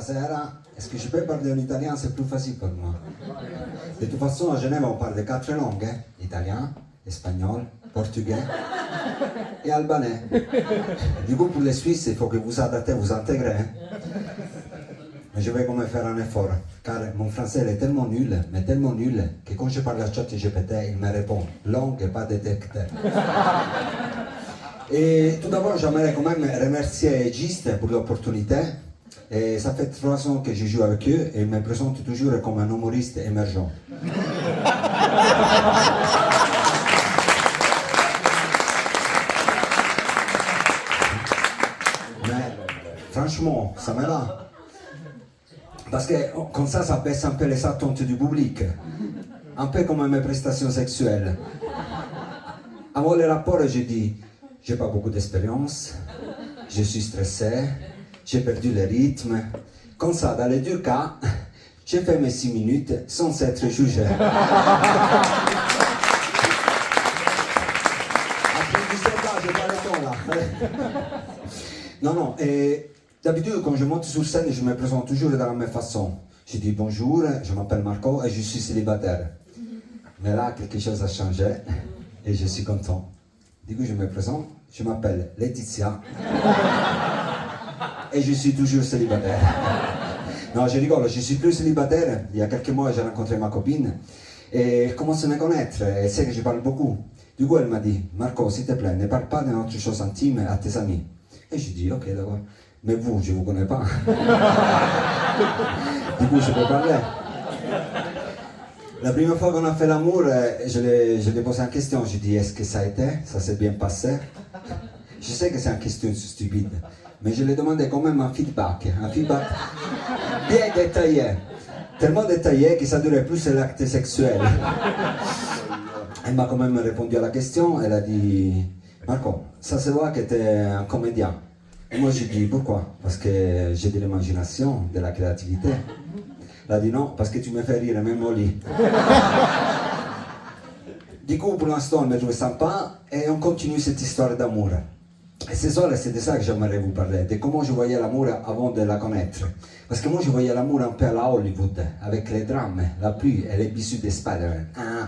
Buonasera. Est-ce que je peux parler en italien? C'est plus facile pour moi. De toute façon, à Genève, on parle de 4 langues. Hein? Italien, espagnol, portugais et albanais. Du coup, pour les Suisses, il faut que vous adaptez, vous intégrez. Hein? Mais je vais quand même faire un effort, car mon français est tellement nul, mais tellement nul, que quand je parle à ChatGPT, il me répond « langue pas détectée ». Et tout d'abord, j'aimerais quand même remercier Gist pour l'opportunité. Et ça fait 3 ans que je joue avec eux et ils me présentent toujours comme un humoriste émergent. Mais franchement, ça me va. Parce que comme ça baisse un peu les attentes du public. Un peu comme mes prestations sexuelles. Avant le rapport, je dis, j'ai pas beaucoup d'expérience, je suis stressé, j'ai perdu le rythme. Comme ça, dans les 2 cas, j'ai fait mes 6 minutes sans être jugé. Après 17 ans, j'ai pas le temps là. Non, et d'habitude, quand je monte sur scène, je me présente toujours de la même façon. Je dis bonjour, je m'appelle Marco et je suis célibataire. Mais là, quelque chose a changé et je suis content. Du coup, je me présente, je m'appelle Laetitia et je suis toujours célibataire. Non, je rigole, je suis plus célibataire. Il y a quelques mois, j'ai rencontré ma copine et elle commence à me connaître. Elle sait que je parle beaucoup. Du coup, elle m'a dit, Marco, s'il te plaît, ne parle pas de notre chose intime à tes amis. Et je dis, ok, d'accord. Mais vous, je ne vous connais pas. Du coup, je peux parler. La première fois qu'on a fait l'amour, je l'ai posé en question. Je dis, est-ce que ça a été? Ça s'est bien passé? Je sais que c'est une question stupide, mais je lui ai demandé quand même un feedback bien détaillé. Tellement détaillé que ça durait plus l'acte sexuel. Elle m'a quand même répondu à la question. Elle a dit, Marco, ça se voit que tu es un comédien. Et moi, je dis, pourquoi? Parce que j'ai de l'imagination, de la créativité. Elle a dit non, parce que tu me fais rire, même au lit. Du coup, pour l'instant, elle me trouve sympa et on continue cette histoire d'amour. Et ce soir, c'est de ça que j'aimerais vous parler, de comment je voyais l'amour avant de la connaître. Parce que moi, je voyais l'amour un peu à la Hollywood, avec les drames, la pluie et les bisous de Spider-Man. Ah.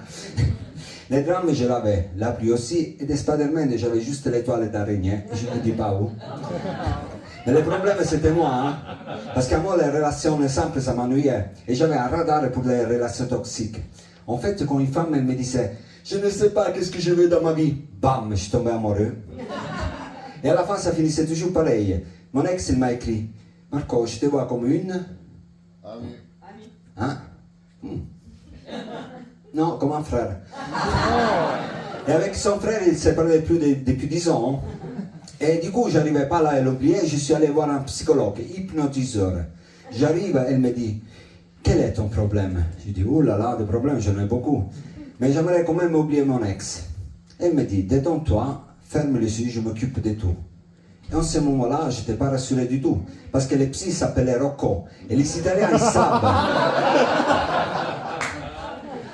Les drames, je l'avais, la pluie aussi, et de Spider-Man, j'avais juste l'étoile d'araignée, je ne dis pas où. Mais le problème, c'était moi, hein? Parce qu'à moi, les relations simples, ça m'ennuyait. Et j'avais un radar pour les relations toxiques. En fait, quand une femme elle me disait « Je ne sais pas qu'est-ce que je veux dans ma vie », bam, je tombais amoureux. Et à la fin, ça finissait toujours pareil. Mon ex, il m'a écrit « Marco, je te vois comme une... » Ami. Hein? Non, comme un frère. Et avec son frère, il ne se parlait plus depuis 10 ans. Et du coup, j'arrivais pas là à l'oublier, je suis allé voir un psychologue, hypnotiseur. J'arrive, elle me dit, quel est ton problème? Je dis, oh là là, des problèmes, j'en ai beaucoup. Mais j'aimerais quand même oublier mon ex. Elle me dit, détends-toi, ferme les yeux, je m'occupe de tout. Et en ce moment-là, je n'étais pas rassuré du tout. Parce que le psy s'appelait Rocco. Et les Italiens, ils savent.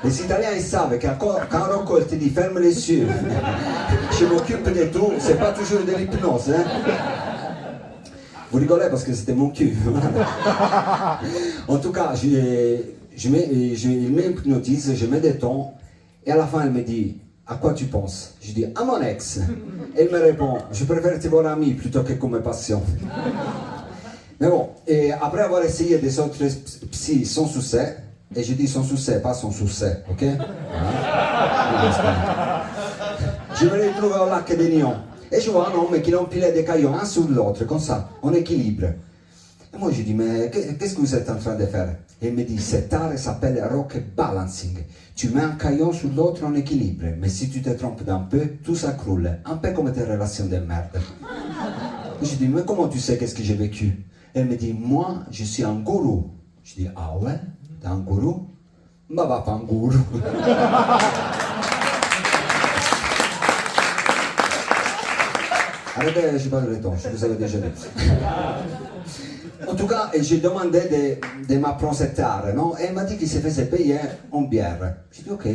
Les Italiens, ils savent que quand Rocco te dit ferme les yeux, je m'occupe de tout, c'est pas toujours de l'hypnose. Hein? Vous rigolez parce que c'était mon cul. En tout cas, il m'hypnotise, je me détends, et à la fin, elle me dit, à quoi tu penses? Je dis, à mon ex. Elle me répond, je préfère te voir ami plutôt que comme passion. Mais bon, et après avoir essayé des autres psys sans succès, et je dis sans succès, pas sans succès, ok? Je me retrouve au lac de Nyon. Et je vois un homme qui empilait des cailloux un sur l'autre, comme ça, en équilibre. Et moi je dis, mais qu'est-ce que vous êtes en train de faire? Et il me dit, cet art s'appelle rock balancing. Tu mets un caillon sur l'autre en équilibre, mais si tu te trompes d'un peu, tout s'accroule. Un peu comme tes relations de merde. Et je dis, mais comment tu sais qu'est-ce que j'ai vécu? Elle me dit, moi, je suis un gourou. Je dis, ah ouais? T'es un gourou? Bah va pas un gourou. Arrêtez, je parle de temps, je vous avais déjà dit. En tout cas, j'ai demandé de m'apprendre cet art, non? Et elle m'a dit qu'il se faisait payer en bière. J'ai dit, ok.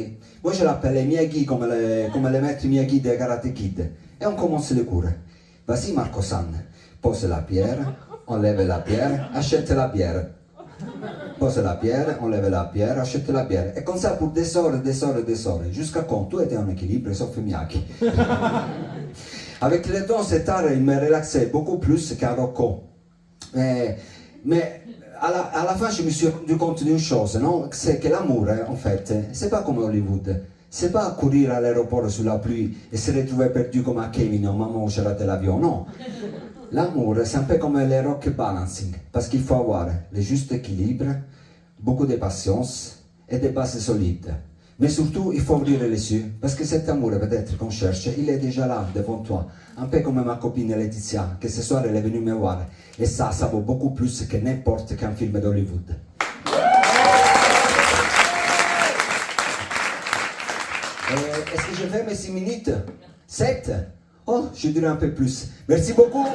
Moi, je l'appelle Miyagi, comme les maîtres Miyagi de Karate Kid. Et on commence le cours. Vas-y Marco San, pose la pierre, enlève la pierre, achète la bière. Pose la pierre, enlève la pierre, achète la bière. Et comme ça pour des heures, jusqu'à quand tout était en équilibre, sauf Miyake. Avec les dons, cet art, il me relaxait beaucoup plus qu'un Rocco. Mais à la fin, je me suis rendu compte d'une chose, non? C'est que l'amour, en fait, c'est pas comme Hollywood. C'est pas courir à l'aéroport sous la pluie et se retrouver perdu comme à Kevin, oh maman, j'ai raté l'avion, non. L'amour, c'est un peu comme le rock balancing, parce qu'il faut avoir le juste équilibre, beaucoup de patience et des bases solides. Mais surtout, il faut ouvrir les yeux, parce que cet amour, peut-être qu'on cherche, il est déjà là, devant toi. Un peu comme ma copine Laetitia, que ce soir elle est venue me voir. Et ça vaut beaucoup plus que n'importe quel film d'Hollywood. Est-ce que je fais mes 6 minutes? 7? Oh, je dirais un peu plus. Merci beaucoup.